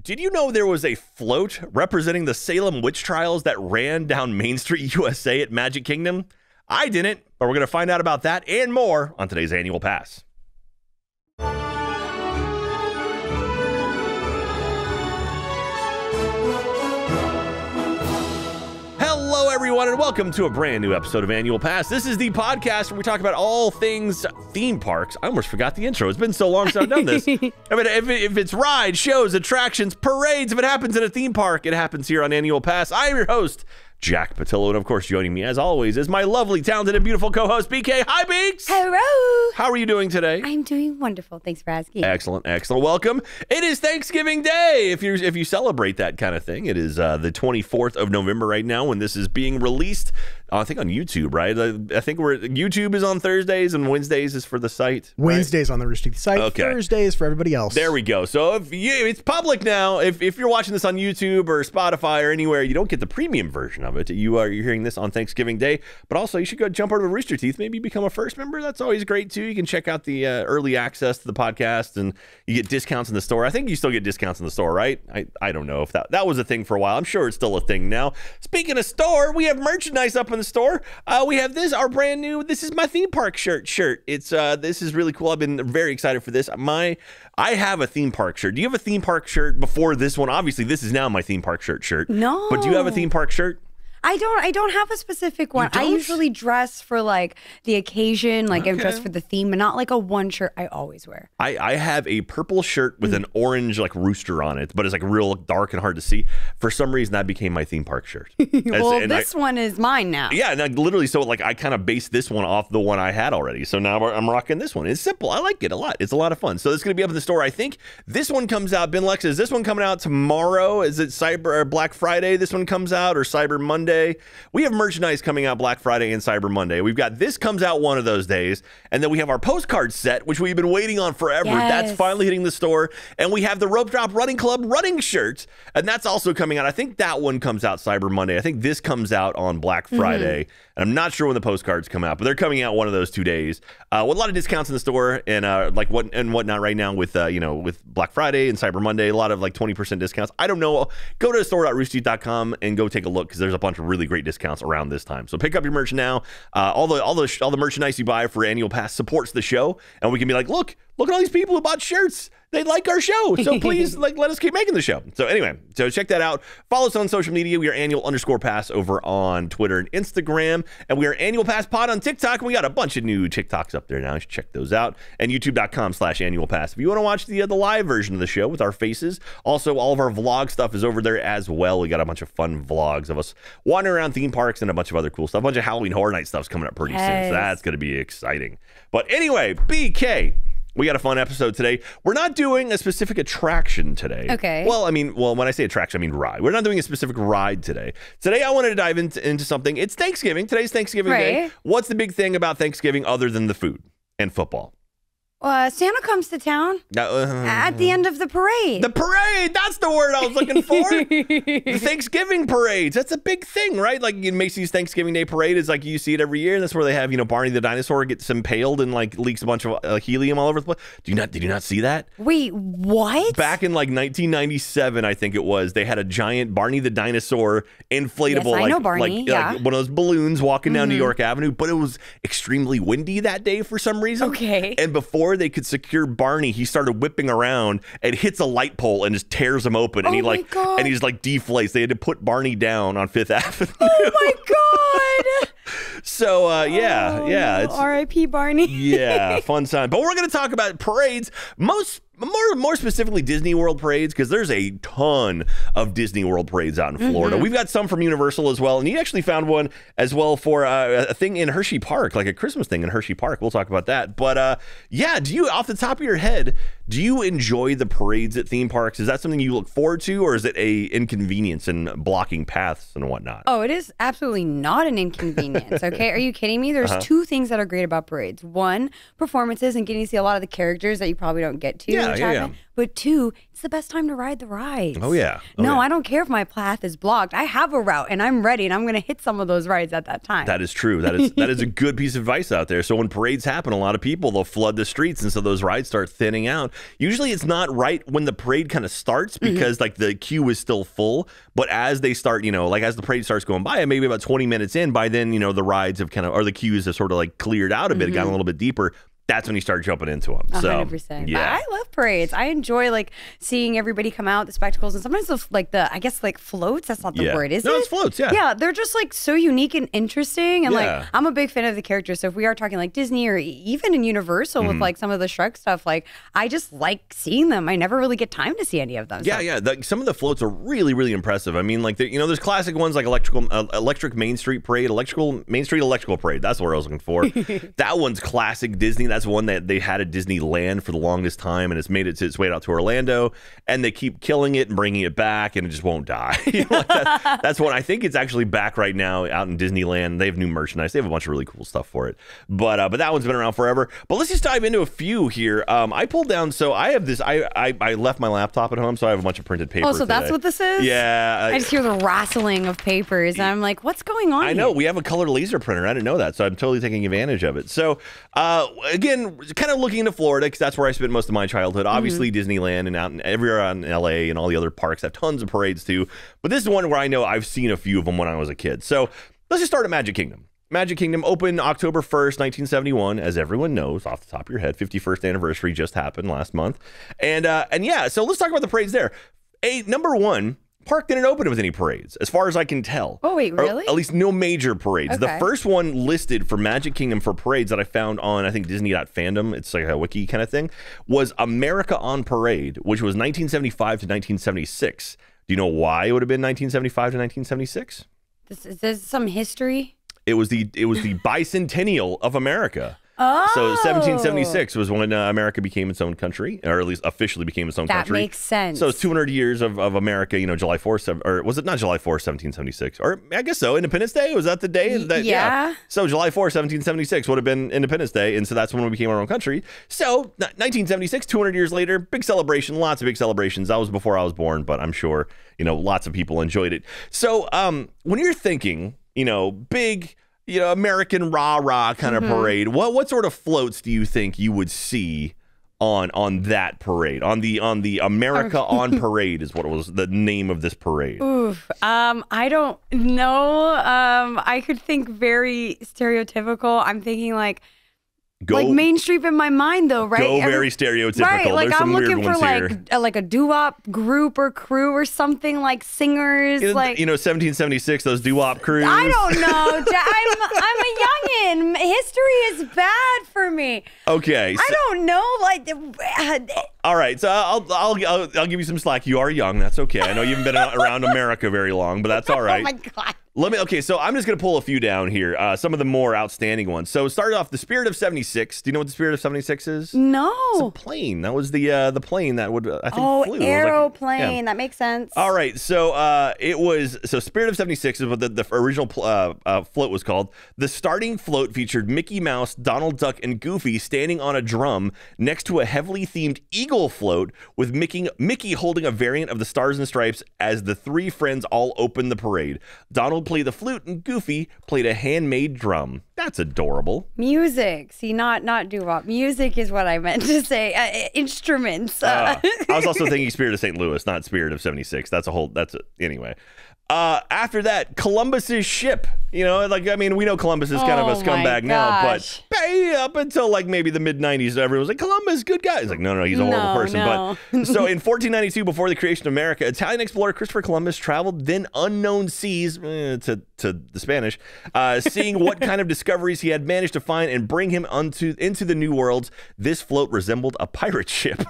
Did you know there was a float representing the Salem witch trials that ran down Main Street, USA at Magic Kingdom? I didn't, but we're going to find out about that and more on today's Annual Pass. Hello, everyone, and welcome to a brand new episode of Annual Pass. This is the podcast where we talk about all things theme parks. I almost forgot the intro. It's been so long since I've done this. I mean, if it's rides, shows, attractions, parades, if it happens in a theme park, it happens here on Annual Pass. I am your host, Jack Pattillo, and of course, joining me, as always, is my lovely, talented, and beautiful co-host, BK. Hi, Beaks! Hello! How are you doing today? I'm doing wonderful. Thanks for asking. Excellent, excellent. Welcome. It is Thanksgiving Day, if you celebrate that kind of thing. It is the 24th of November right now when this is being released, I think on YouTube, right? I think YouTube is on Thursdays and Wednesdays is for the site. Wednesdays right? on the Rooster Teeth site, okay. Thursdays for everybody else. There we go. So it's public now. If you're watching this on YouTube or Spotify or anywhere, you don't get the premium version of it. You're hearing this on Thanksgiving Day, but also you should go jump over to Rooster Teeth, maybe become a first member. That's always great too. You can check out the early access to the podcast and you get discounts in the store. I think you still get discounts in the store, right? I don't know if that was a thing for a while. I'm sure it's still a thing now. Speaking of store, we have merchandise up in the store. We have our brand new This Is My Theme Park shirt. It's this is really cool. I've been very excited for this. I have a theme park shirt. Do you have a theme park shirt before this one? Obviously, this is now my theme park shirt. No. But do you have a theme park shirt? I don't have a specific one. I usually dress for like the occasion, like I'm dressed for the theme, and not like a one shirt I always wear. I have a purple shirt with an orange like rooster on it, but it's like real dark and hard to see. For some reason, that became my theme park shirt. Well, this one is mine now. Yeah, and literally, so like I kind of based this one off the one I had already. So now I'm rocking this one. It's simple. I like it a lot. It's a lot of fun. So it's going to be up in the store. I think this one comes out. Ben Lex, is this one coming out tomorrow? Is it Cyber or Black Friday? This one comes out or Cyber Monday? We have merchandise coming out Black Friday and Cyber Monday. We've got this comes out one of those days, and then we have our postcard set, which we've been waiting on forever. Yes. That's finally hitting the store, and we have the Rope Drop Running Club running shirt, and that's also coming out. I think that one comes out Cyber Monday. I think this comes out on Black Friday, and I'm not sure when the postcards come out, but they're coming out one of those 2 days. With a lot of discounts in the store and whatnot right now with with Black Friday and Cyber Monday, a lot of like 20% discounts. I don't know. Go to store.roosterteeth.com and go take a look because there's a bunch of really great discounts around this time. So pick up your merch now. All the merchandise you buy for Annual Pass supports the show, and we can be like, look at all these people who bought shirts. They like our show, so please let us keep making the show. So anyway, so check that out. Follow us on social media. We are Annual_Pass over on Twitter and Instagram, and we are Annual Pass Pod on TikTok. We got a bunch of new TikToks up there now. You should check those out. And YouTube.com/Annual Pass. If you want to watch the live version of the show with our faces, also all of our vlog stuff is over there as well. We got a bunch of fun vlogs of us wandering around theme parks and a bunch of other cool stuff. A bunch of Halloween Horror Night stuff's coming up pretty soon, so that's going to be exciting. But anyway, BK. We got a fun episode today. We're not doing a specific attraction today. Okay. Well, when I say attraction, I mean ride. We're not doing a specific ride today. Today, I wanted to dive into something. It's Thanksgiving. Today's Thanksgiving Day. What's the big thing about Thanksgiving other than the food and football? Santa comes to town at the end of the parade. The parade, that's the word I was looking for. The Thanksgiving parades, that's a big thing, right? Like in Macy's Thanksgiving Day parade is like you see it every year. And that's where they have, Barney the dinosaur gets impaled and like leaks a bunch of helium all over the place. Did you not see that? Wait, what? Back in like 1997, I think it was, they had a giant Barney the dinosaur inflatable, yes, I know Barney. like one of those balloons walking down New York Avenue, but it was extremely windy that day for some reason. Okay. And before they could secure Barney, he started whipping around and hits a light pole and just tears him open. And and he's like deflates. They had to put Barney down on Fifth Avenue. Oh my God. So yeah, it's R.I.P. Barney. Yeah, fun time. But we're going to talk about parades, more specifically Disney World parades, because there's a ton of Disney World parades out in Florida. We've got some from Universal as well, and you actually found one as well for a thing in Hershey Park, like a Christmas thing in Hershey Park. We'll talk about that. But yeah, do you, off the top of your head, do you enjoy the parades at theme parks? Is that something you look forward to, or is it a inconvenience and blocking paths and whatnot? Oh, it is absolutely not an inconvenience, okay? Are you kidding me? There's two things that are great about parades. One, performances and getting to see a lot of the characters that you probably don't get to. Yeah. But two, it's the best time to ride the rides. Oh, yeah. I don't care if my path is blocked. I have a route, and I'm ready, and I'm going to hit some of those rides at that time. That is true. That is a good piece of advice out there. So when parades happen, a lot of people, they'll flood the streets, and so those rides start thinning out. Usually it's not right when the parade kind of starts because like the queue is still full. But as they start, like as the parade starts going by, and maybe about 20 minutes in, by then, the rides have kind of, or the queues have sort of like cleared out a bit, gotten a little bit deeper. That's when you start jumping into them. 100%. Yeah. I love parades. I enjoy like seeing everybody come out, the spectacles, and sometimes those like I guess like floats. That's not the word, is it? No, it's floats. Yeah. Yeah, they're just like so unique and interesting. And like I'm a big fan of the characters. So if we are talking like Disney or even in Universal with like some of the Shrek stuff, like I just like seeing them. I never really get time to see any of them. Yeah. Some of the floats are really, really impressive. I mean, like there's classic ones like Electric Main Street Parade, Main Street Electrical Parade. That's what I was looking for. That one's classic Disney. That's one that they had at Disneyland for the longest time, and it's made its way out to Orlando, and they keep killing it and bringing it back, and it just won't die. That's one. I think it's actually back right now out in Disneyland. They have new merchandise. They have a bunch of really cool stuff for it. But that one's been around forever. But let's just dive into a few here. I pulled down. So I have this. I left my laptop at home, so I have a bunch of printed paper. Oh, so that's what this is? Yeah. I just hear the rattling of papers, and I'm like, what's going on? I know we have a color laser printer. I didn't know that, so I'm totally taking advantage of it. So again, kind of looking into Florida because that's where I spent most of my childhood. Obviously, Disneyland and out everywhere in LA and all the other parks have tons of parades too. But this is one where I know I've seen a few of them when I was a kid. So let's just start at Magic Kingdom. Magic Kingdom opened October 1st, 1971, as everyone knows off the top of your head. 51st anniversary just happened last month. And yeah, so let's talk about the parades there. Number one, park didn't open with any parades, as far as I can tell. Oh, wait, really? Or at least no major parades. Okay. The first one listed for Magic Kingdom for parades that I found on, I think, Disney.fandom, it's like a wiki kind of thing, was America on Parade, which was 1975 to 1976. Do you know why it would have been 1975 to 1976? Is this some history? It was the bicentennial of America. Oh. So 1776 was when America became its own country, or at least officially became its own country. That makes sense. So it's 200 years of America, July 4th, or was it not July 4th, 1776? Or I guess so, Independence Day? Was that the day? Yeah. So July 4th, 1776 would have been Independence Day, and so that's when we became our own country. So 1976, 200 years later, big celebration, lots of big celebrations. That was before I was born, but I'm sure, lots of people enjoyed it. So when you're thinking, big... American rah-rah kind of parade. What sort of floats do you think you would see on that parade? On the America on Parade is what was the name of this parade. Oof. I don't know. I could think very stereotypical. I'm thinking like Main Street in my mind, though, right? Very stereotypical. Right, like there's some I'm looking weird for ones like a doo-wop group or crew or something, like singers. 1776, those doo-wop crews. I don't know. I'm a youngin'. History is bad for me. Okay. I don't know. All right, so I'll give you some slack. You are young. That's okay. I know you haven't been around America very long, but that's all right. Oh my God. Okay, so I'm just going to pull a few down here, some of the more outstanding ones. So started off the Spirit of 76. Do you know what the Spirit of 76 is? No. It's a plane. That was the plane that would, I think, flew. Aeroplane. That makes sense. All right, so Spirit of 76 is what the original float was called. The starting float featured Mickey Mouse, Donald Duck, and Goofy standing on a drum next to a heavily themed eagle float with Mickey holding a variant of the Stars and Stripes as the three friends all opened the parade. Donald played the flute and Goofy played a handmade drum. That's adorable. Music. See, not doo-wop. Music is what I meant to say. Instruments. I was also thinking Spirit of St. Louis, not Spirit of 76. Anyway. After that, Columbus's ship. We know Columbus is kind of a scumbag now, but up until like maybe the mid-90s, everyone was like, Columbus, good guy. It's like, no, he's a horrible person. No. But so in 1492, before the creation of America, Italian explorer Christopher Columbus traveled then unknown seas to the Spanish, seeing what kind of discoveries he had managed to find and bring him into the New Worlds. This float resembled a pirate ship.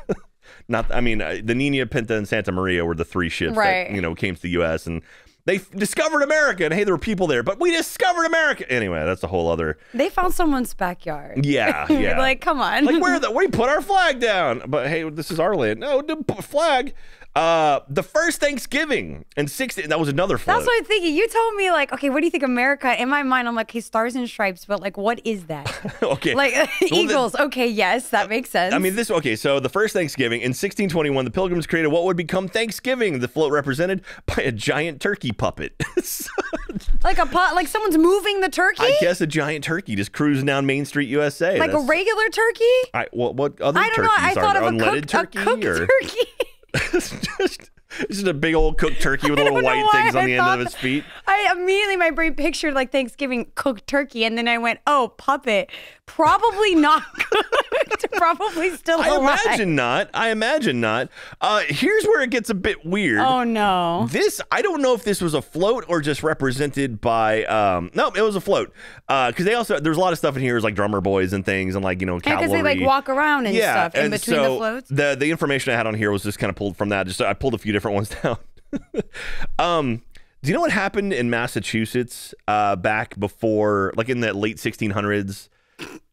The Nina, Pinta, and Santa Maria were the three ships that came to the U.S. and they discovered America, and hey, there were people there, but we discovered America. Anyway, that's a whole other... They found someone's backyard. Yeah. Like, come on. Like, we put our flag down. But hey, this is our land. No, flag. The first Thanksgiving in 16, that was another float. That's what I'm thinking. You told me, like, okay, what do you think America? In my mind, I'm like, okay, stars and stripes, but like, what is that? Okay. Like, eagles. Okay, yes, that makes sense. I mean, so the first Thanksgiving in 1621, the Pilgrims created what would become Thanksgiving. The float represented by a giant turkey puppet. Like someone's moving the turkey? I guess a giant turkey just cruising down Main Street, USA. Like a regular turkey? What other turkeys know. I thought of unleaded a cooked turkey. It's just a big old cooked turkey with little white things on the end of its feet. I immediately, my brain pictured like Thanksgiving cooked turkey, and then I went, oh, puppet. Probably not cooked. Probably still alive. I imagine not. Here's where it gets a bit weird. Oh, no. I don't know if this was a float or just represented by, no, it was a float. Because there's a lot of stuff in here, like drummer boys and things, and like, cavalry. Because they like walk around and stuff in between the floats. The information I had on here was just kind of pulled from that. I pulled a few different ones down. Do you know what happened in Massachusetts back before, like in the late 1600s?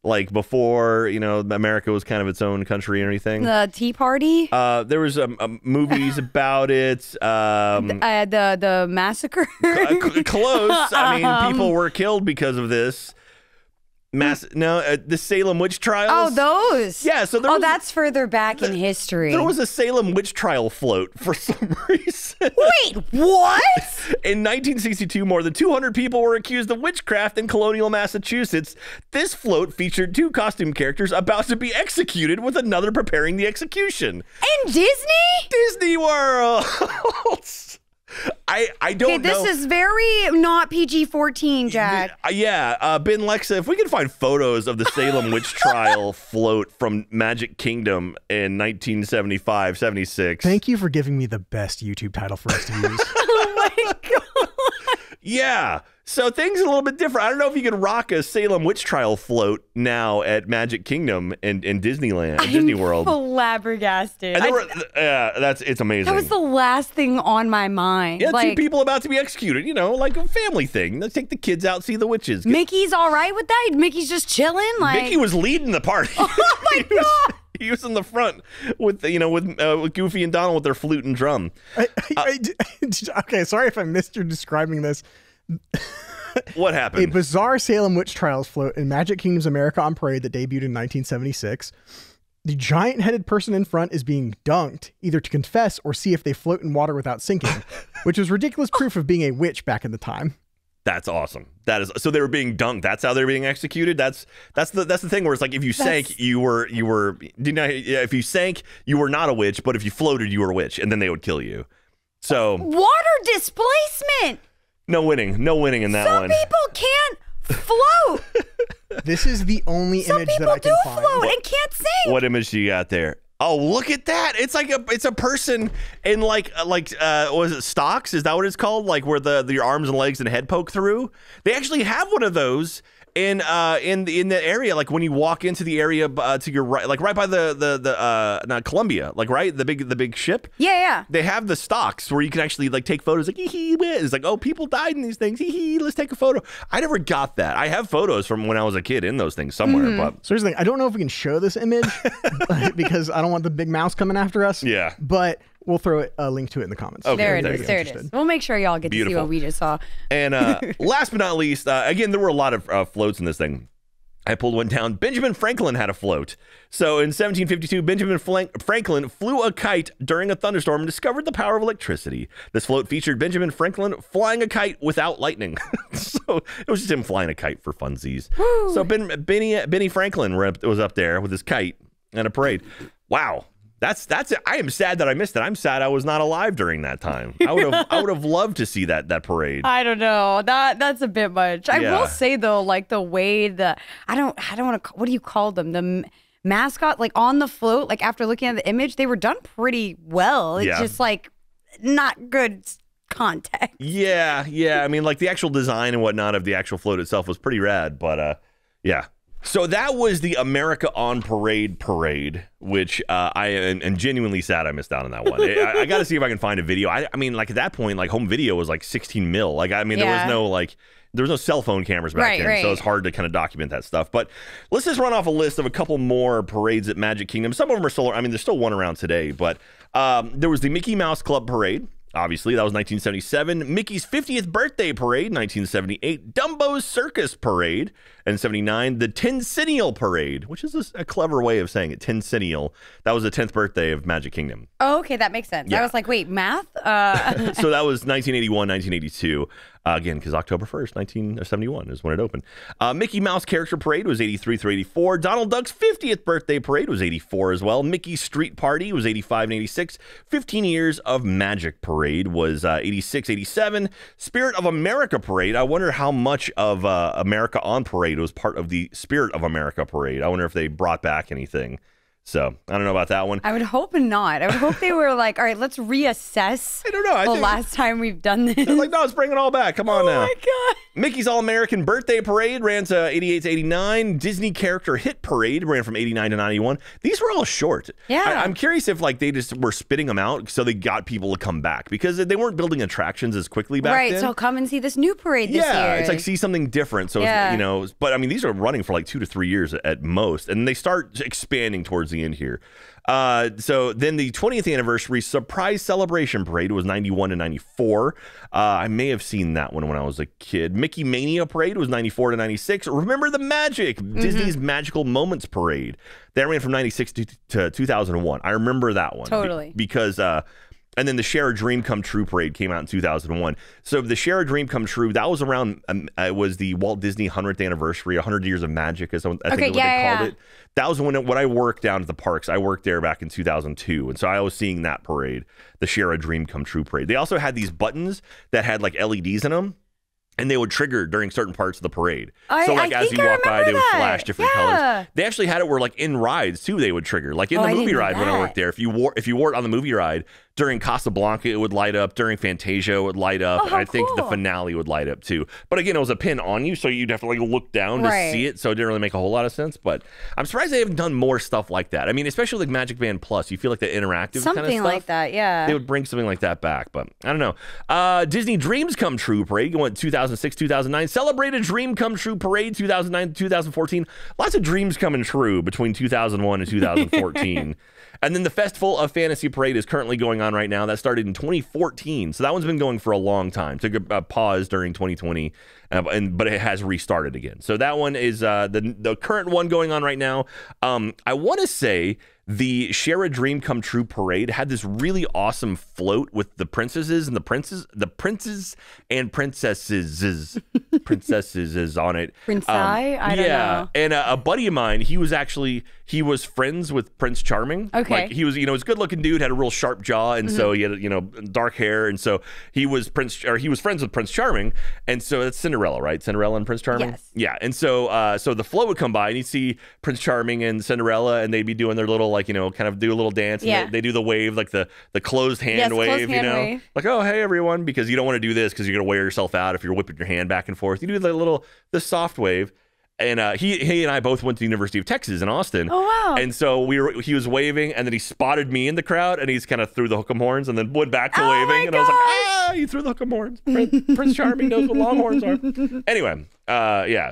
Like before, America was kind of its own country and everything. The Tea Party? There was movies about it. The massacre? Close. I mean, people were killed because of this. The Salem witch trials. Oh, those. Yeah, so that's further back in history. There was a Salem witch trial float for some reason. Wait, what? In 1962, more than 200 people were accused of witchcraft in colonial Massachusetts. This float featured 2 costume characters about to be executed, with another preparing the execution. In Disney? Disney World. I don't know. This is very not PG-14, Jack. Yeah, Ben Lexa, if we can find photos of the Salem witch trial float from Magic Kingdom in 1975, 76. Thank you for giving me the best YouTube title for us to use. Oh my God. Yeah. So things are a little bit different. I don't know if you could rock a Salem witch trial float now at Magic Kingdom and Disneyland, Disney World. Flabbergasted. And it's amazing. That was the last thing on my mind. Yeah, 2 people about to be executed. Like a family thing. Let's take the kids out, see the witches. Mickey's all right with that. Mickey's just chilling. Mickey was leading the party. Oh my God. He was in the front with Goofy and Donald with their flute and drum. Okay, sorry if I missed you describing this. What happened? A bizarre Salem witch trials float in Magic Kingdom's America on Parade that debuted in 1976. The giant-headed person in front is being dunked, either to confess or see if they float in water without sinking, which was ridiculous proof of being a witch back in the time. That's awesome. So they were being dunked. That's how they were being executed. That's the thing where it's like if you sank, you were if you sank, you were not a witch, but if you floated, you were a witch, and then they would kill you. So water displacement. No winning in that one. Some people can't float. This is the only image that I can find. Some people do float and can't sing. What image do you got there? Oh, look at that! It's like a person in like was it stocks? Is that what it's called? Like where your arms and legs and head poke through? They actually have one of those in the area, like when you walk into the area to your right, like right by the Columbia, like right the big ship. Yeah. They have the stocks where you can actually like take photos. Like it's like, oh, people died in these things. Let's take a photo. I never got that. I have photos from when I was a kid in those things somewhere. But so here's the thing. I don't know if we can show this image because I don't want the big mouse coming after us. Yeah. But we'll throw a link to it in the comments. Okay, there it is. We'll make sure y'all get to see what we just saw. And last but not least, again, there were a lot of floats in this thing. I pulled one down. Benjamin Franklin had a float. So in 1752, Benjamin Franklin flew a kite during a thunderstorm and discovered the power of electricity. This float featured Benjamin Franklin flying a kite without lightning. So it was just him flying a kite for funsies. Woo. So Benny Franklin was up there with his kite and a parade. Wow. That's it. I am sad that I missed it. I'm sad I was not alive during that time. I would have loved to see that parade. I don't know. That's a bit much. I will say though, like the way I don't want to. What do you call them? The mascot, like on the float. Like after looking at the image, they were done pretty well. It's just like not good context. Yeah. I mean, like the actual design and whatnot of the actual float itself was pretty rad. But yeah. So that was the America on Parade, which I am genuinely sad I missed out on that one. I got to see if I can find a video. I mean, like at that point, like home video was like 16 mil. Like, I mean, there was no cell phone cameras back then, so it's hard to kind of document that stuff. But let's just run off a list of a couple more parades at Magic Kingdom. Some of them are still, I mean, there's still one around today, but there was the Mickey Mouse Club Parade. Obviously, that was 1977. Mickey's 50th birthday parade, 1978. Dumbo's Circus Parade, in 79. The Tencennial Parade, which is a clever way of saying it, Tencennial. That was the 10th birthday of Magic Kingdom. Oh, okay, that makes sense. Yeah. I was like, wait, math? So that was 1981, 1982. Again, because October 1st, 1971 is when it opened. Mickey Mouse Character Parade was 83 through 84. Donald Duck's 50th birthday parade was 84 as well. Mickey's Street Party was 85 and 86. 15 Years of Magic Parade was 86, 87. Spirit of America Parade. I wonder how much of America on Parade was part of the Spirit of America Parade. I wonder if they brought back anything. So I don't know about that one. I would hope not. I would hope they were like, all right, let's reassess. I don't know. The last time we've done this. They're like, no, let's bring it all back. Come on now. Oh my God. Mickey's All-American Birthday Parade ran to 88 to 89. Disney Character Hit Parade ran from 89 to 91. These were all short. Yeah. I'm curious if like they just were spitting them out so they got people to come back because they weren't building attractions as quickly back then. Right, so come and see this new parade this year. Yeah, it's like see something different. So, but I mean, these are running for like 2 to 3 years at most. And they start expanding towards the end here. So then the 20th anniversary surprise celebration parade was 91 to 94. I may have seen that one when I was a kid. Mickey Mania parade was 94 to 96. Remember the Magic, Disney's Magical Moments parade. That ran from 96 to 2001. I remember that one. Totally. Because and then the Share a Dream Come True parade came out in 2001. So the Share a Dream Come True, that was around, it was the Walt Disney 100th anniversary, 100 Years of Magic, I think is what they called it. That was when I worked down at the parks. I worked there back in 2002. And so I was seeing that parade, the Share a Dream Come True parade. They also had these buttons that had like LEDs in them. And they would trigger during certain parts of the parade. So like as you walk by, they would flash different colors. They actually had it where like in rides too, they would trigger. Like in the movie ride when I worked there, if you wore it on the movie ride, during Casablanca, it would light up. During Fantasia, it would light up. And I think the finale would light up too. But again, it was a pin on you, so you'd have to like look down to see it. So it didn't really make a whole lot of sense. But I'm surprised they haven't done more stuff like that. I mean, especially like Magic Band Plus. You feel like the interactive kind of stuff. Something like that, yeah. They would bring something like that back. But I don't know. Disney Dreams Come True Parade went 2006, 2009. Celebrated Dream Come True Parade 2009 to 2014. Lots of dreams coming true between 2001 and 2014. And then the Festival of Fantasy Parade is currently going on right now. That started in 2014. So that one's been going for a long time. Took a pause during 2020, but it has restarted again. So that one is the current one going on right now. I want to say the Share a Dream Come True Parade had this really awesome float with the princesses and the princes and princesses on it. I don't know. And a buddy of mine, he was friends with Prince Charming. Okay. Like he was, he was a good looking dude, had a real sharp jaw, and so he had, dark hair, and so he was friends with Prince Charming, and so that's Cinderella, right? Cinderella and Prince Charming. Yes. Yeah, and so the float would come by, and you'd see Prince Charming and Cinderella, and they'd be doing their little kind of do a little dance. And they do the wave, like the closed hand wave, wave. Like, oh, hey, everyone, because you don't want to do this because you're going to wear yourself out if you're whipping your hand back and forth. You do the soft wave. And he and I both went to the University of Texas in Austin. Oh, wow. And so he was waving, and then he spotted me in the crowd, and he's kind of threw the hook'em horns and then went back to waving. And I was like, you threw the hook'em horns. Prince Charming knows what longhorns are. Anyway,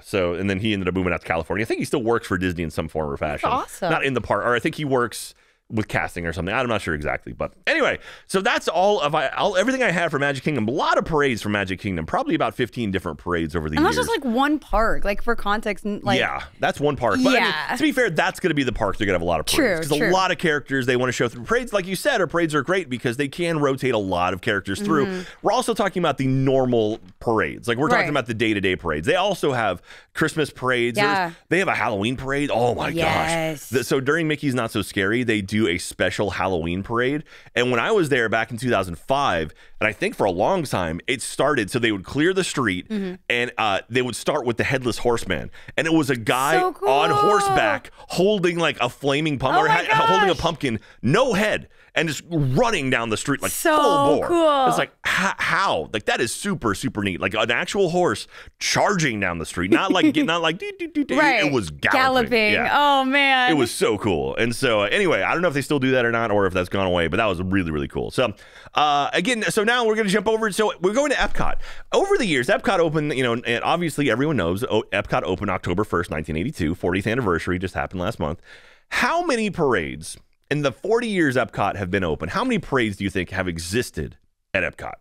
so, and then he ended up moving out to California. I think he still works for Disney in some form or fashion. That's awesome. Not in the park, or I think he works with casting or something. I'm not sure exactly, but anyway, so that's everything I had for Magic Kingdom. A lot of parades for Magic Kingdom, probably about 15 different parades over the years. And that's just like one park, like for context. Yeah, that's one park. But I mean, to be fair, that's going to be the park they're going to have a lot of parades. Because a lot of characters they want to show through. Parades, like you said, parades are great because they can rotate a lot of characters through. We're also talking about the normal parades. Like we're talking about the day-to-day parades. They also have Christmas parades. Yeah. They have a Halloween parade. Oh my gosh. So during Mickey's Not So Scary, they do do a special Halloween parade. And when I was there back in 2005, and I think for a long time, it started, so they would clear the street and they would start with the Headless Horseman. And it was a guy on horseback holding like a flaming pumpkin, holding a pumpkin, no head, and just running down the street like full bore. Cool. It's like, how? Like, that is super, super neat. Like an actual horse charging down the street, not like right. It was galloping. Yeah. Oh man, it was so cool. And so anyway, I don't know if they still do that or not, or if that's gone away, but that was really, really cool. So again, so now we're going to jump over. So we're going to Epcot. Over the years, Epcot opened, and obviously everyone knows Epcot opened October 1st, 1982, 40th anniversary just happened last month. How many parades in the 40 years Epcot have been open? How many parades do you think have existed at Epcot?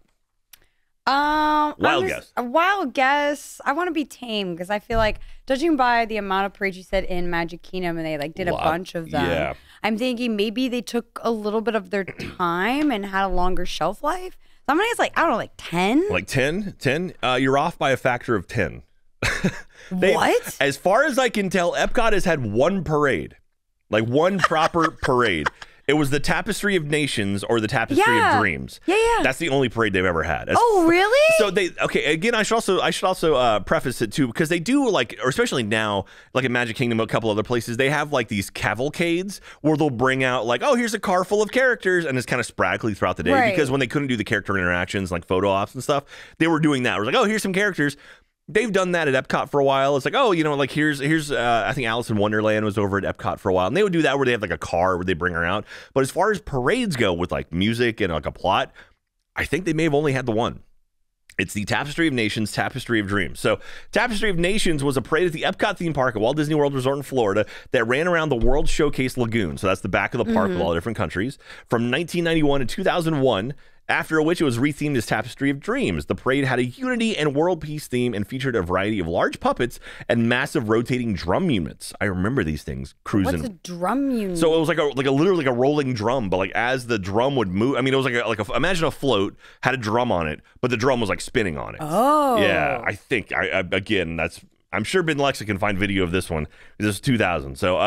Wild guess. A wild guess. I want to be tame because I feel like, judging by the amount of parades you said in Magic Kingdom, and they like did a bunch of them. Yeah. I'm thinking maybe they took a little bit of their time and had a longer shelf life. So I'm gonna guess I don't know, like 10. Like 10? 10? You're off by a factor of 10. What? As far as I can tell, Epcot has had one parade. Like one proper parade. It was the Tapestry of Nations or the Tapestry of Dreams. Yeah. That's the only parade they've ever had. Oh, really? So again, I should also preface it too, because they do like, or especially now, like at Magic Kingdom, a couple other places, they have like these cavalcades where they'll bring out like, oh, here's a car full of characters, and it's kind of spraggly throughout the day. Right. Because when they couldn't do the character interactions like photo ops and stuff, they were doing that. It was like, oh, here's some characters. They've done that at Epcot for a while. It's like, oh, like here's I think Alice in Wonderland was over at Epcot for a while. And they would do that where they have like a car where they bring her out. But as far as parades go with like music and like a plot, I think they may have only had the one. It's the Tapestry of Nations, Tapestry of Dreams. So Tapestry of Nations was a parade at the Epcot theme park at Walt Disney World Resort in Florida that ran around the World Showcase Lagoon. So that's the back of the park with all the different countries. From 1991 to 2001, after which it was rethemed as Tapestry of Dreams. The parade had a unity and world peace theme and featured a variety of large puppets and massive rotating drum units. I remember these things cruising. What's a drum unit? So it was like a literally like a rolling drum, but like as the drum would move, I mean, it was imagine a float had a drum on it, but the drum was like spinning on it. Oh, yeah. I think again, I'm sure Ben Lexa can find video of this one. This is 2000. So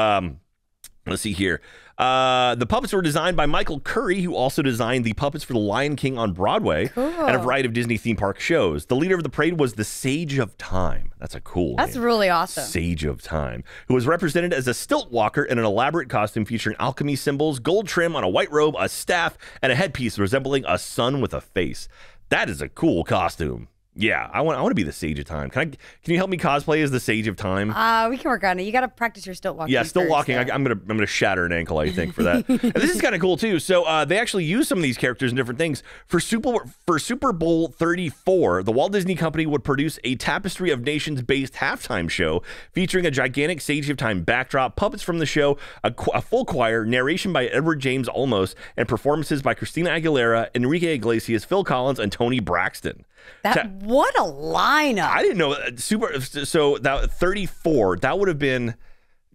let's see here. The puppets were designed by Michael Curry, who also designed the puppets for The Lion King on Broadway and a variety of Disney theme park shows. The leader of the parade was the Sage of Time. That's a cool That's name. Really awesome. Sage of Time, who was represented as a stilt walker in an elaborate costume featuring alchemy symbols, gold trim on a white robe, a staff, and a headpiece resembling a sun with a face. That is a cool costume. Yeah, I want to be the Sage of Time. Can you help me cosplay as the Sage of Time? We can work on it. You got to practice your stilt walking. Yeah, stilt walking. I'm gonna shatter an ankle, I think, for that. And this is kind of cool too. So they actually use some of these characters in different things. For Super Bowl 34, the Walt Disney Company would produce a Tapestry of Nations based halftime show featuring a gigantic Sage of Time backdrop, puppets from the show, a full choir, narration by Edward James Olmos, and performances by Christina Aguilera, Enrique Iglesias, Phil Collins, and Toni Braxton. What a lineup! I didn't know. So that 34, that would have been in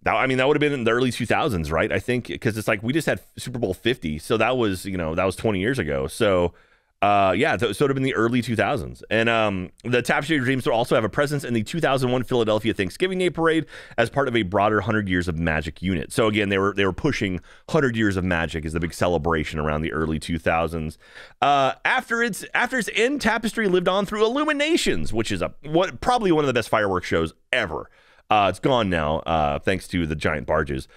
the early 2000s, right? I think, because it's like we just had Super Bowl 50, so that was 20 years ago. So so it would have been the early 2000s. And the Tapestry of Dreams will also have a presence in the 2001 Philadelphia Thanksgiving Day Parade as part of a broader 100 Years of Magic unit. So again, they were pushing 100 Years of Magic as the big celebration around the early 2000s. After its end, Tapestry lived on through Illuminations, which is probably one of the best fireworks shows ever. It's gone now, thanks to the giant barges.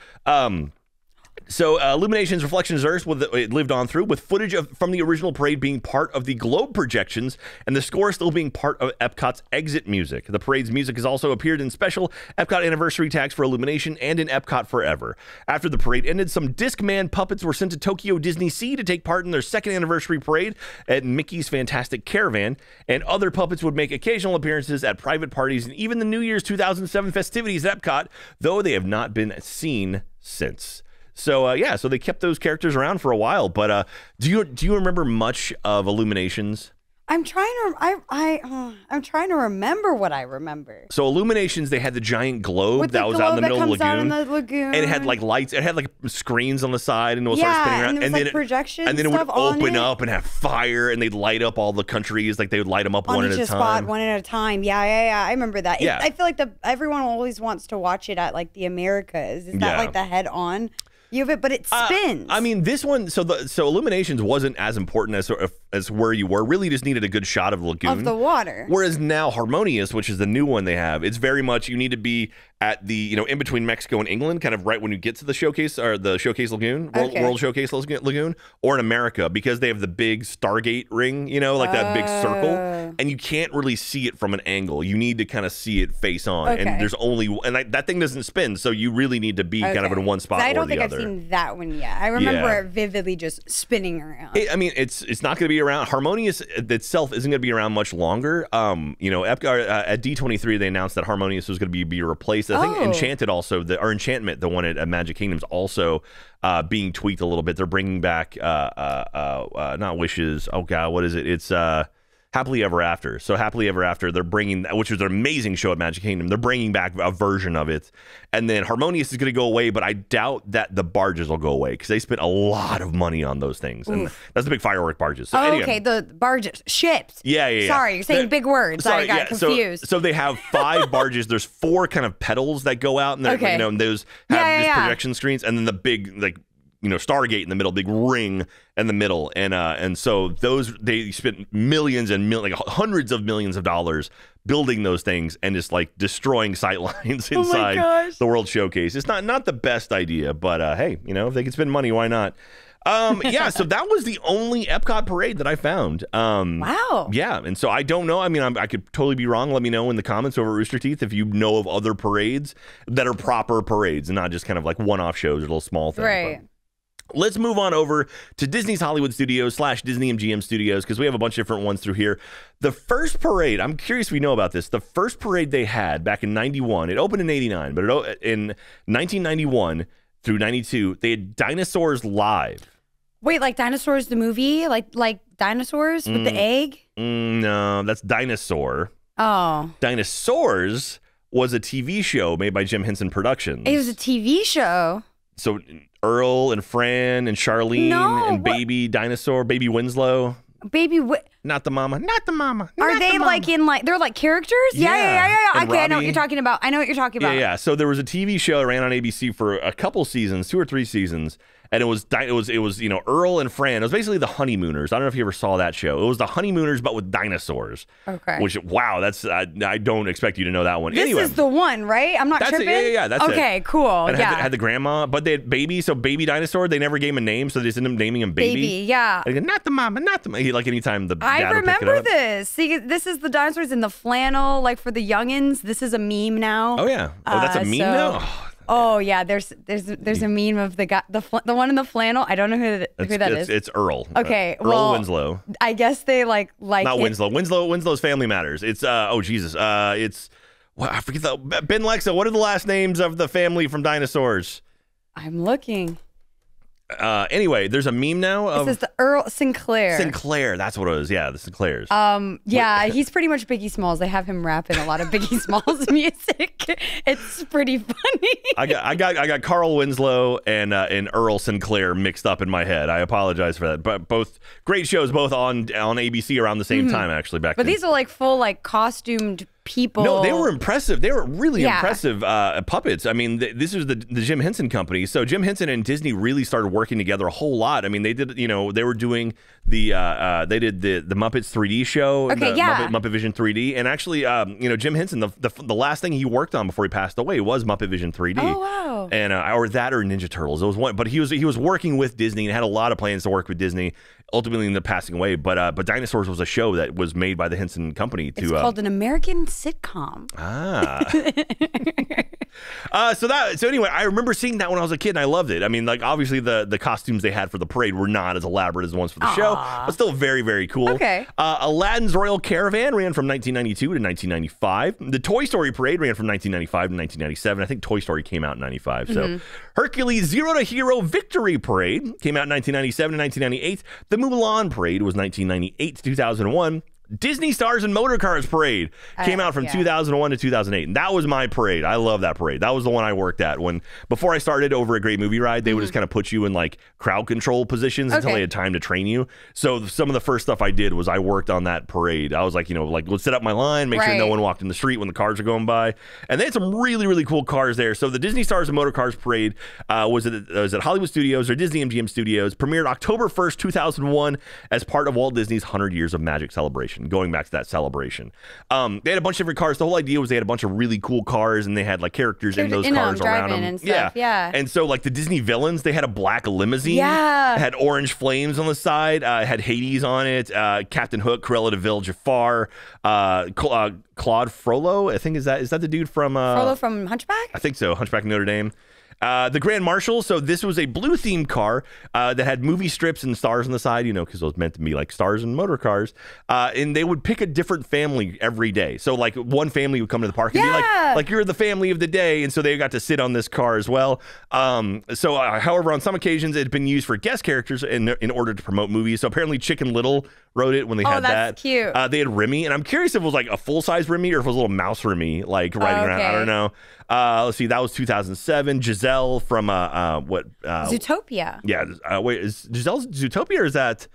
So Illuminations Reflections Earth, it lived on through, with footage from the original parade being part of the globe projections and the score still being part of Epcot's exit music. The parade's music has also appeared in special Epcot anniversary tags for Illumination and in Epcot Forever. After the parade ended, some Discman puppets were sent to Tokyo Disney Sea to take part in their second anniversary parade at Mickey's Fantastic Caravan, and other puppets would make occasional appearances at private parties and even the New Year's 2007 festivities at Epcot, though they have not been seen since. So so they kept those characters around for a while. But do you remember much of Illuminations? I'm trying to remember what I remember. So Illuminations, they had the giant globe that was out in the middle of the lagoon. And it had like lights. It had like screens on the side, and it would start spinning around. And then projection, and then it would open up and have fire, and they'd light up all the countries. Like they would light them up one at a time. One at a time. Yeah. I remember that. Yeah. I feel like everyone always wants to watch it at like the Americas. Is that like the head on? But it spins. I mean, this one. So Illuminations wasn't as important as where you were. Really, just needed a good shot of the lagoon of the water. Whereas now Harmonious, which is the new one they have, it's very much you need to be at the in between Mexico and England, kind of right when you get to the Showcase or the Showcase Lagoon, World Showcase Lagoon, or in America because they have the big Stargate ring, like that big circle, and you can't really see it from an angle. You need to kind of see it face on, and there's only that thing doesn't spin, so you really need to be kind of in one spot. I don't think I've seen that one yet. I remember it vividly just spinning around. It's not going to be around. Harmonious itself isn't going to be around much longer. Epcot at D23 they announced that Harmonious was going to be replaced. I think Enchanted also, Enchantment, the one at Magic Kingdom's also being tweaked a little bit. They're bringing back not Wishes. Oh God, what is it? It's Happily Ever After. So Happily Ever After, they're bringing, which was an amazing show at Magic Kingdom. They're bringing back a version of it. And then Harmonious is going to go away, but I doubt that the barges will go away because they spent a lot of money on those things. And that's the big firework barges. So okay, the barges, ships. Yeah. Sorry, you're saying big words. Sorry, I got confused. So they have 5 barges. There's 4 kind of pedals that go out, and and those have these projection screens, and then the big Stargate in the middle, big ring in the middle, and so they spent millions and hundreds of millions of dollars building those things and just destroying sight lines inside the World Showcase. It's not the best idea, but hey, if they can spend money, why not? So that was the only Epcot parade that I found. Wow. Yeah, and so I don't know. I mean, I could totally be wrong. Let me know in the comments over Rooster Teeth if you know of other parades that are proper parades and not just kind of one-off shows or little small things. Right. Let's move on over to Disney's Hollywood Studios / Disney MGM Studios because we have a bunch of different ones through here. The first parade, I'm curious if we know about this. The first parade they had back in 91, it opened in 89, but in 1991 through 92, they had Dinosaurs Live. Wait, like Dinosaurs the movie? Like Dinosaurs with the egg? No, that's Dinosaur. Oh. Dinosaurs was a TV show made by Jim Henson Productions. It was a TV show? So Earl and Fran and Charlene and Baby Dinosaur, Baby Winslow. Not the mama. Are they they're like characters? Yeah. Okay, I know what you're talking about. Yeah. So there was a TV show that ran on ABC for a couple seasons, 2 or 3 seasons. And it was Earl and Fran. It was basically the Honeymooners. I don't know if you ever saw that show. It was the Honeymooners, but with dinosaurs. Okay. Which that's I don't expect you to know that one. This is the one, right? I'm not tripping. Yeah. That's it. Okay, cool. And had the grandma, but they had Baby. So Baby Dinosaur. They never gave him a name, so they just ended up naming him Baby. Yeah. Not the mama. Like anytime the dad I would pick it remember up. this. See, this is the dinosaurs in the flannel, like for the youngins. This is a meme now. Oh yeah. Oh, that's a meme now. Oh yeah, there's a meme of the guy, the one in the flannel. I don't know who that is. It's Earl. Okay, Earl Winslow. I guess they like not Winslow. Winslow's Family Matters. It's it's I forget Ben Lexa. What are the last names of the family from Dinosaurs? I'm looking. Anyway, there's a meme now of this is the Earl Sinclair. Sinclair, that's what it was. Yeah, the Sinclairs. He's pretty much Biggie Smalls. They have him rapping a lot of Biggie Smalls music. It's pretty funny. I got Carl Winslow and Earl Sinclair mixed up in my head. I apologize for that. But both great shows, both on ABC around the same time actually back then. But these are full costumed people. No, they were impressive. They were really impressive puppets. I mean, this was the Jim Henson Company. So Jim Henson and Disney really started working together a whole lot. I mean, they did, they were doing the Muppets 3D show, Muppet Vision 3D. And actually, Jim Henson, the last thing he worked on before he passed away was Muppet Vision 3D. Oh, wow. And or Ninja Turtles. It was one, but he was working with Disney and had a lot of plans to work with Disney. Ultimately ended up passing away, but Dinosaurs was a show that was made by the Henson Company. It's called an American sitcom. So anyway, I remember seeing that when I was a kid, and I loved it. I mean, obviously the costumes they had for the parade were not as elaborate as the ones for the show, but still very, very cool. Okay. Aladdin's Royal Caravan ran from 1992 to 1995. The Toy Story Parade ran from 1995 to 1997. I think Toy Story came out in 95. So Hercules Zero to Hero Victory Parade came out in 1997 to 1998. The Mulan Parade was 1998 to 2001. Disney Stars and Motor Cars Parade came out from 2001 to 2008. And that was my parade. I love that parade. That was the one I worked at before I started over at Great Movie Ride. They would just kind of put you in like crowd control positions until they had time to train you. So some of the first stuff I did was I worked on that parade. I was like, let's set up my line, make sure no one walked in the street when the cars are going by. And they had some really, really cool cars there. So the Disney Stars and Motor Cars Parade was at Hollywood Studios or Disney MGM Studios, premiered October 1st, 2001 as part of Walt Disney's 100 Years of Magic celebration. Going back to that celebration, they had a bunch of different cars. The whole idea was they had a bunch of really cool cars, and they had like characters in those cars around them. And stuff. Yeah. And so like the Disney villains, they had a black limousine. Yeah. It had orange flames on the side. Had Hades on it. Captain Hook, Cruella de Vil, Jafar, Claude Frollo. I think is that the dude from Frollo from Hunchback? I think so. Hunchback of Notre Dame. The Grand Marshal. So this was a blue themed car that had movie strips and stars on the side, because it was meant to be like stars and motor cars. And they would pick a different family every day. So like one family would come to the park and be like you're the family of the day. And so they got to sit on this car as well. However, on some occasions it had been used for guest characters in order to promote movies. So apparently Chicken Little wrote it when they had that. Oh, that's cute. They had Remy, and I'm curious if it was like a full-size Remy or if it was a little mouse Remy like riding around. I don't know. Let's see, that was 2007. Giselle from Zootopia. Yeah. Wait, is Giselle Zootopia, or is that,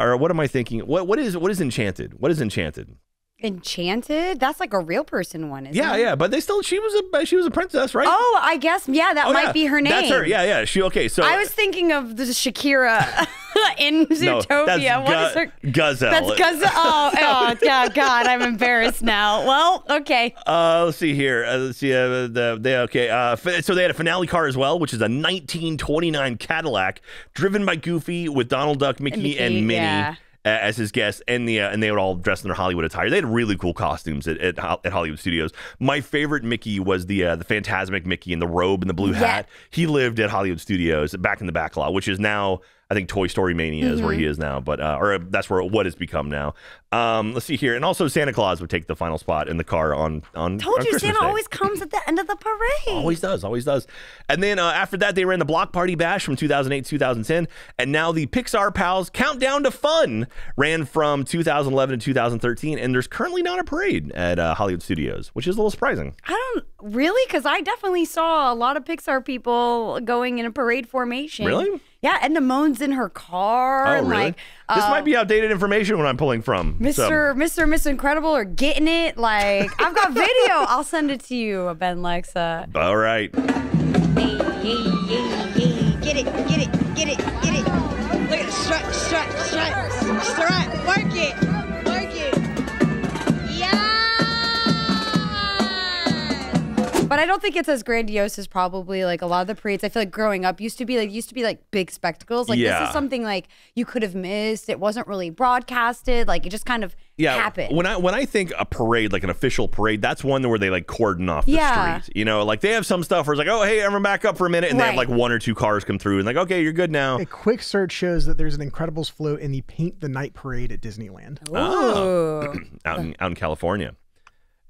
or what am I thinking? What is Enchanted? What is Enchanted? Enchanted? That's like a real person one, isn't it? Yeah, but she was a princess, right? Oh, I guess that might be her name. That's her. Yeah. So I was thinking of the Shakira in Zootopia. What is her? Gazelle. That's Gazelle. Oh, God, I'm embarrassed now. Well, okay. Let's see here. So they had a finale car as well, which is a 1929 Cadillac driven by Goofy with Donald Duck, Mickey and Minnie. Yeah. As his guests, and they would all dress in their Hollywood attire. They had really cool costumes at Hollywood Studios. My favorite Mickey was the Phantasmic Mickey in the robe and the blue hat. He lived at Hollywood Studios back in the back lot, which is now, I think, Toy Story Mania is where he is now, but or that's what it's become now. Let's see here, and also Santa Claus would take the final spot in the car on Told you, Christmas Santa Day. always comes at the end of the parade. Always does. And then after that, they ran the Block Party Bash from 2008 to 2010, and now the Pixar Pals Countdown to Fun ran from 2011 to 2013, and there's currently not a parade at Hollywood Studios, which is a little surprising. Really? Because I definitely saw a lot of Pixar people going in a parade formation. Really? Yeah, Edna Moan's in her car. Oh, really? This might be outdated information when I'm pulling from. Mr. Miss Incredible are getting it. Like, I've got video. I'll send it to you, Ben Lexa. All right. Hey, get it. Look at the strut. Work it. But I don't think it's as grandiose as probably like a lot of the parades. I feel like growing up used to be like big spectacles. Like this is something like you could have missed. It wasn't really broadcasted. Like it just kind of happened. When I think a parade, like an official parade, that's one where they like cordon off the street. Like they have some stuff where it's like, oh hey, everyone back up for a minute, and they have like one or two cars come through and like, okay, you're good now. A quick search shows that there's an Incredibles float in the Paint the Night parade at Disneyland. Oh. out in California.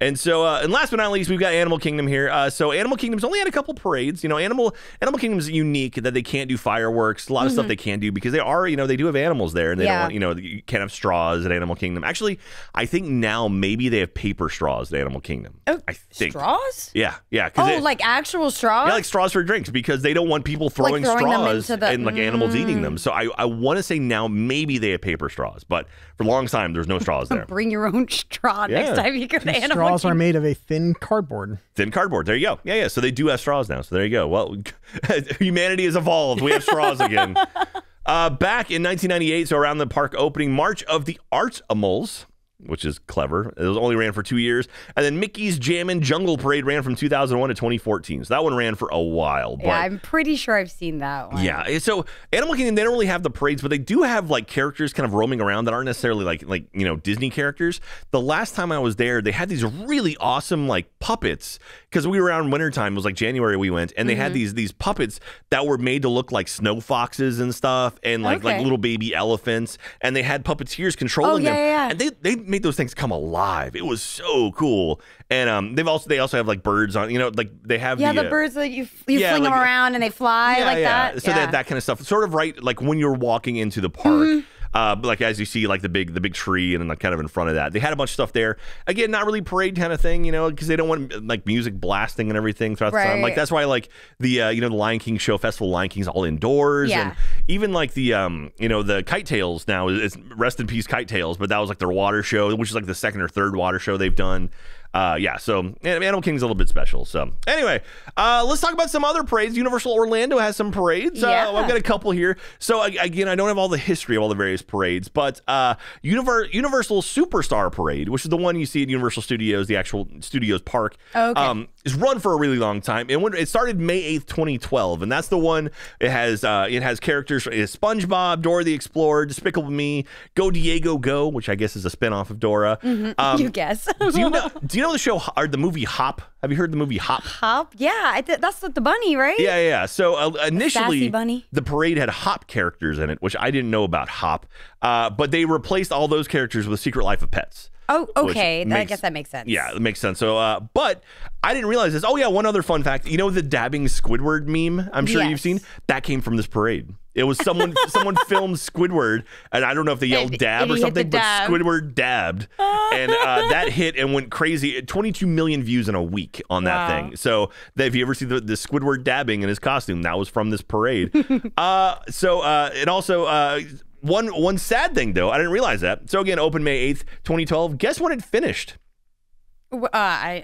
And so, and last but not least, we've got Animal Kingdom here. So Animal Kingdom's only had a couple parades. Animal Kingdom's unique that they can't do fireworks. A lot of stuff they can do because they are, they do have animals there, and they don't want, you can't have straws at Animal Kingdom. Actually, I think now maybe they have paper straws at Animal Kingdom. Oh, I think. Straws? Yeah. Like actual straws? Yeah, like straws for drinks because they don't want people throwing straws and like animals eating them. So I want to say now maybe they have paper straws, but for a long time there's no straws there. Bring your own straw next time you go to Animal Kingdom. Straws are made of a thin cardboard. There you go. Yeah. So they do have straws now. So there you go. Well, humanity has evolved. We have straws again. Back in 1998, so around the park opening, March of the Artimals, which is clever. It only ran for 2 years. And then Mickey's Jammin' Jungle Parade ran from 2001 to 2014. So that one ran for a while. But, yeah, I'm pretty sure I've seen that one. Yeah. So Animal Kingdom, they don't really have the parades, but they do have like characters kind of roaming around that aren't necessarily like Disney characters. The last time I was there, they had these really awesome like puppets because we were around wintertime. It was like January we went, and they had these puppets that were made to look like snow foxes and stuff, and like little baby elephants, and they had puppeteers controlling them. And they made those things come alive. It was so cool. And they also have like birds on, like they have the birds that you fling them around and they fly that. So they have that kind of stuff. Sort of like when you're walking into the park. like as you see, like the big tree and like kind of in front of that. They had a bunch of stuff there. Again, not really parade kind of thing, because they don't want like music blasting and everything throughout the time. Like that's why like the the Lion King show, Festival of Lion King's all indoors, and even like the the Kite Tales now is rest in peace Kite Tales, but that was like their water show, which is like the second or third water show they've done. So Animal King's a little bit special. So anyway, let's talk about some other parades. Universal Orlando has some parades. I've got a couple here. So again, I don't have all the history of all the various parades, but Universal Superstar Parade, which is the one you see at Universal Studios, the actual Studios Park, is run for a really long time. And it started May 8th, 2012, and that's the one. It has characters: SpongeBob, Dora the Explorer, Despicable Me, Go Diego Go, which I guess is a spinoff of Dora. You guess? Do you know the show or the movie Hop? Have you heard the movie Hop? Hop? Yeah, that's with the bunny, right? Yeah. So initially, bunny. The parade had Hop characters in it, which I didn't know about Hop. But they replaced all those characters with Secret Life of Pets. Oh, okay. I guess that makes sense. Yeah, it makes sense. So, but I didn't realize this. Oh, yeah, one other fun fact. You know the dabbing Squidward meme I'm sure you've seen? That came from this parade. It was someone filmed Squidward, and I don't know if they yelled dab or something, but Squidward dabbed. And that hit and went crazy. 22 million views in a week on that thing. So if you ever see the Squidward dabbing in his costume, that was from this parade. It also... One sad thing, though, I didn't realize that. So again, open May 8th, 2012. Guess when it finished? Yeah,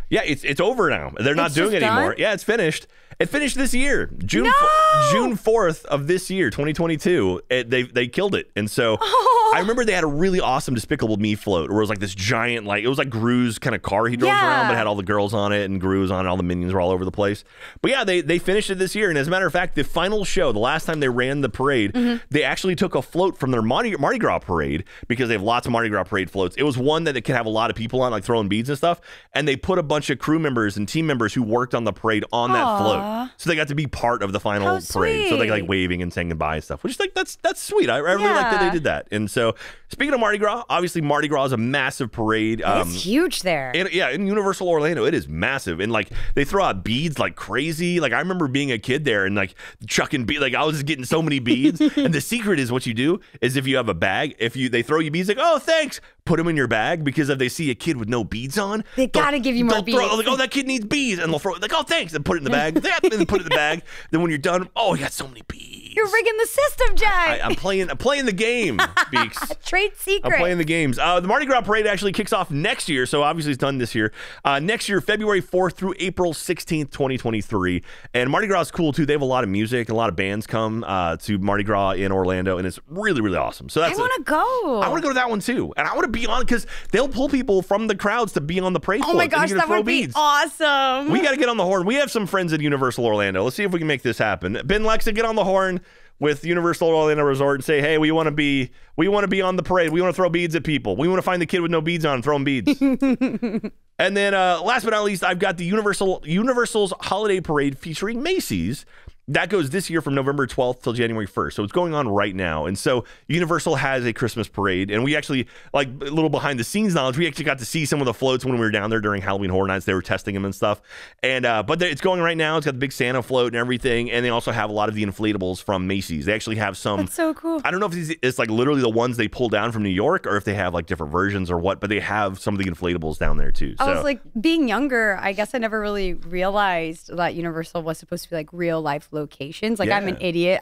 it's over now. They're not doing it anymore. Yeah, it's finished. It finished this year, June 4th of this year, 2022. They killed it, and so I remember they had a really awesome Despicable Me float, where it was like this giant, like it was like Gru's kind of car he drove around, but it had all the girls on it, and Gru was on it, all the minions were all over the place. But yeah, they finished it this year, and as a matter of fact, the final show, the last time they ran the parade, they actually took a float from their Mardi Gras parade, because they have lots of Mardi Gras parade floats. It was one that it could have a lot of people on, like throwing beads and stuff, and they put a bunch of crew members and team members who worked on the parade on that float. So they got to be part of the final parade. So they like waving and saying goodbye and stuff, which is like, that's sweet. I really like that they did that. And so speaking of Mardi Gras, obviously Mardi Gras is a massive parade. It's huge there. In Universal Orlando, it is massive. And like they throw out beads like crazy. Like I remember being a kid there and like chucking beads. Like I was just getting so many beads. And the secret is what you do is if you have a bag, they throw you beads, like, oh, thanks, put them in your bag, because if they see a kid with no beads on, they gotta give you more beads. Like, oh, that kid needs beads, and they'll throw it like, oh, thanks, and put it in the bag, and then put it in the bag. Then when you're done, oh, you got so many beads. You're rigging the system, Jack. I'm playing the game, Beaks. Trade secret. I'm playing the games. The Mardi Gras parade actually kicks off next year, so obviously it's done this year. Next year, February 4th through April 16th, 2023. And Mardi Gras is cool too. They have a lot of music, a lot of bands come to Mardi Gras in Orlando, and it's really, really awesome. So I want to go. I want to go to that one too, and I want to be on, because they'll pull people from the crowds to be on the parade. Oh my gosh, that would be awesome. We got to get on the horn. We have some friends at Universal Orlando. Let's see if we can make this happen. Ben Lexa, get on the horn with Universal Orlando Resort and say, hey, we want to be on the parade. We want to throw beads at people. We want to find the kid with no beads on and throw him beads. And then last but not least, I've got the Universal's Holiday Parade featuring Macy's. That goes this year from November 12th till January 1st. So it's going on right now. And so Universal has a Christmas parade. And we actually, like a little behind the scenes knowledge, we actually got to see some of the floats when we were down there during Halloween Horror Nights. They were testing them and stuff. And but it's going right now. It's got the big Santa float and everything. And they also have a lot of the inflatables from Macy's. They actually have some. That's so cool. I don't know if it's like literally the ones they pull down from New York, or if they have like different versions or what, but they have some of the inflatables down there too. I was like, being younger, I guess I never really realized that Universal was supposed to be like real life locations. Like, I'm an idiot.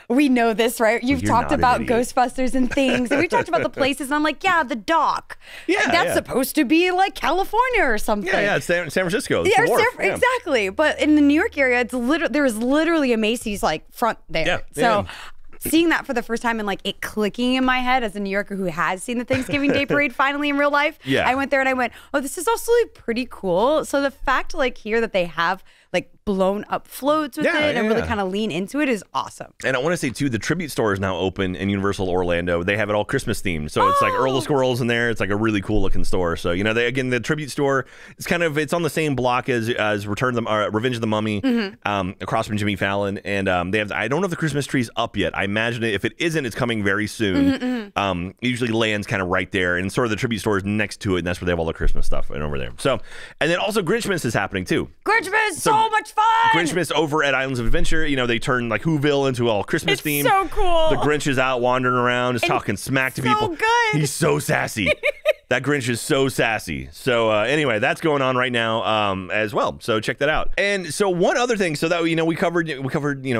We know this, right? You've talked about Ghostbusters and things, and we talked about the places, and I'm like, yeah, the dock. Yeah, that's supposed to be like California or something. Yeah, it's San Francisco. Yeah, exactly. But in the New York area, there was literally a Macy's like front there. Yeah, so. Seeing that for the first time and like it clicking in my head as a New Yorker who has seen the Thanksgiving Day Parade finally in real life, I went there and I went, oh, this is also pretty cool. So the fact like here that they have like blown up floats with it and really kind of lean into it is awesome. And I want to say too, the tribute store is now open in Universal Orlando. They have it all Christmas themed. So it's like Earl the Squirrel's in there. It's like a really cool looking store. So, you know, the tribute store is it's on the same block as Revenge of the Mummy, across from Jimmy Fallon. And they have, I don't know if the Christmas tree's up yet. I imagine if it isn't, it's coming very soon. It usually lands kind of right there, and sort of the tribute store is next to it, and that's where they have all the Christmas stuff and over there. So, and then also Grinchmas is happening too. Grinchmas, so so much fun. Grinchmas over at Islands of Adventure. You know, they turn like Whoville into all Christmas themed. So cool. The Grinch is out wandering around, just talking smack to people. Good. He's so sassy. That Grinch is so sassy. So anyway, that's going on right now as well. So check that out. And so one other thing, so that we covered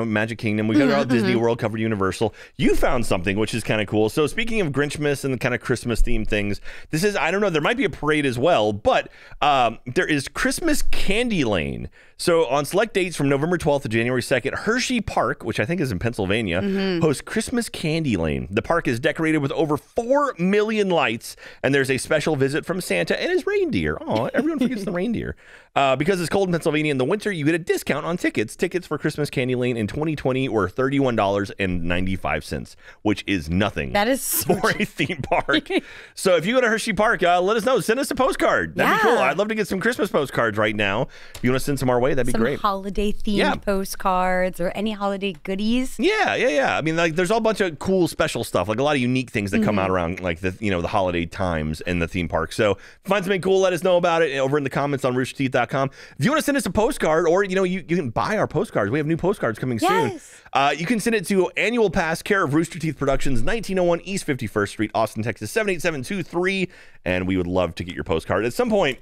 Magic Kingdom, we covered Disney World, covered Universal. You found something which is kind of cool. So speaking of Grinchmas and the kind of Christmas themed things, this is, I don't know, there might be a parade as well, but there is Christmas Candy Lane. So on select dates from November 12th to January 2nd, Hershey Park, which I think is in Pennsylvania, hosts Christmas Candy Lane. The park is decorated with over 4 million lights, and there's a special visit from Santa and his reindeer. Oh, everyone forgets the reindeer. Because it's cold in Pennsylvania in the winter, you get a discount on tickets. Tickets for Christmas Candy Lane in 2020 were $31.95, which is nothing. That is for a theme park. So if you go to Hershey Park, let us know. Send us a postcard. That'd be cool. I'd love to get some Christmas postcards right now. If you want to send some our way, that'd be great. Some holiday-themed postcards or any holiday goodies. Yeah. I mean, like, there's all a bunch of cool special stuff, like a lot of unique things that come out around like the holiday times in the theme park. So find something cool, let us know about it over in the comments on roosterteeth.com. If you want to send us a postcard, or you can buy our postcards. We have new postcards coming soon. You can send it to Annual Pass, care of Rooster Teeth Productions, 1901 East 51st Street, Austin, Texas 78723, and we would love to get your postcard. At some point,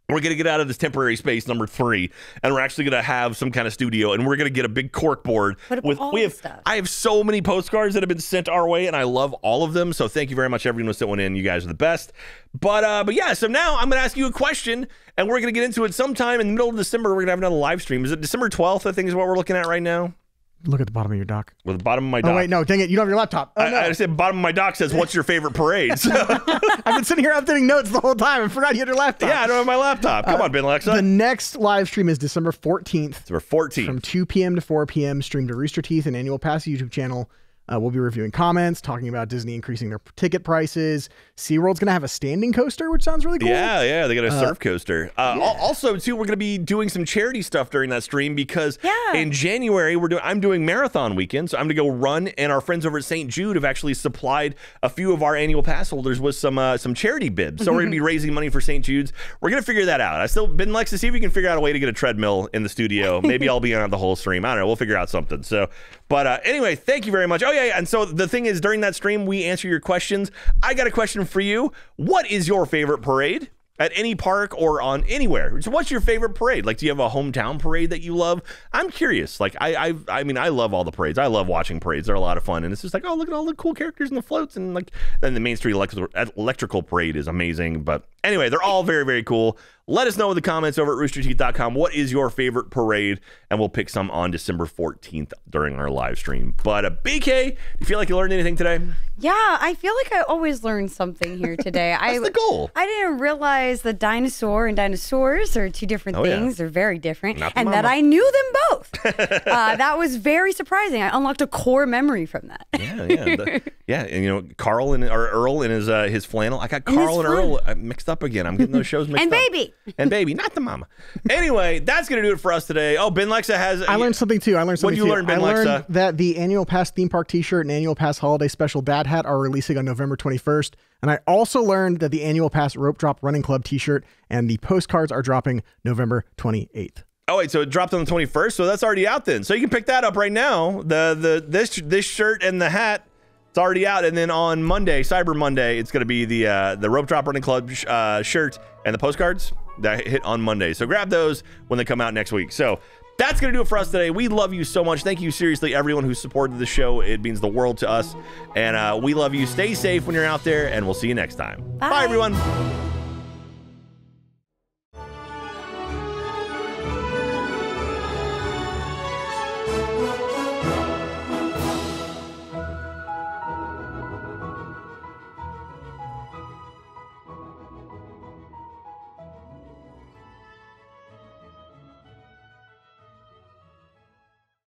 we're going to get out of this temporary space, number 3, and we're actually going to have some kind of studio, and we're going to get a big cork board. I have so many postcards that have been sent our way, and I love all of them, so thank you very much, everyone who sent one in. You guys are the best. But yeah, so now I'm going to ask you a question, and we're going to get into it sometime in the middle of December. We're going to have another live stream. Is it December 12th, I think, is what we're looking at right now? Look at the bottom of your dock. Well, the bottom of my dock. Oh, wait, no, dang it. You don't have your laptop. Oh, no. I said bottom of my dock says, what's your favorite parade? So. I've been sitting here updating notes the whole time. I forgot you had your laptop. Yeah, I don't have my laptop. Come on, Ben Lexa. The next live stream is December 14th. December 14th. From 2 p.m. to 4 p.m. Stream to Rooster Teeth and Annual Pass YouTube channel. We'll be reviewing comments, talking about Disney increasing their ticket prices. SeaWorld's going to have a standing coaster, which sounds really cool. Yeah, they got a surf coaster. Also, too, we're going to be doing some charity stuff during that stream because in January, I'm doing marathon weekend, so I'm going to go run, and our friends over at St. Jude have actually supplied a few of our annual pass holders with some charity bibs. So we're going to be raising money for St. Jude's. we're going to figure that out. Ben likes to see if we can figure out a way to get a treadmill in the studio. Maybe I'll be on the whole stream. I don't know. We'll figure out something. So, but anyway, thank you very much. Oh, yeah. And so the thing is, during that stream, we answer your questions. I got a question for you. What is your favorite parade at any park or on anywhere? So what's your favorite parade? Like, do you have a hometown parade that you love? I'm curious. Like, I mean, I love all the parades. I love watching parades. They're a lot of fun. And it's just like, oh, look at all the cool characters and the floats. And like, then the Main Street Electrical Parade is amazing. But anyway, they're all very, very cool. Let us know in the comments over at roosterteeth.com. What is your favorite parade? And we'll pick some on December 14th during our live stream. But BK, do you feel like you learned anything today? Yeah, I feel like I always learn something here today. That's the goal. I didn't realize that dinosaur and dinosaurs are two different things. They're very different. And that I knew them both. That was very surprising. I unlocked a core memory from that. Yeah. And Carl and Earl in his flannel. I got Carl and Earl mixed up again. I'm getting those shows mixed up. And baby, not the mama. Anyway, that's going to do it for us today. Oh, Ben Lexa has... I learned something too. What did you learn, Ben Lexa? I learned that the Annual Pass theme park t-shirt and Annual Pass holiday special dad hat are releasing on November 21st. And I also learned that the Annual Pass Rope Drop Running Club t-shirt and the postcards are dropping November 28th. Oh, wait, so it dropped on the 21st? So that's already out then. So you can pick that up right now. This shirt and the hat, it's already out. And then on Monday, Cyber Monday, it's going to be the Rope Drop Running Club shirt and the postcards that hit on Monday. So grab those when they come out next week. So that's going to do it for us today. We love you so much. Thank you, seriously, everyone who supported the show. It means the world to us. And we love you. Stay safe when you're out there, and we'll see you next time. Bye, everyone.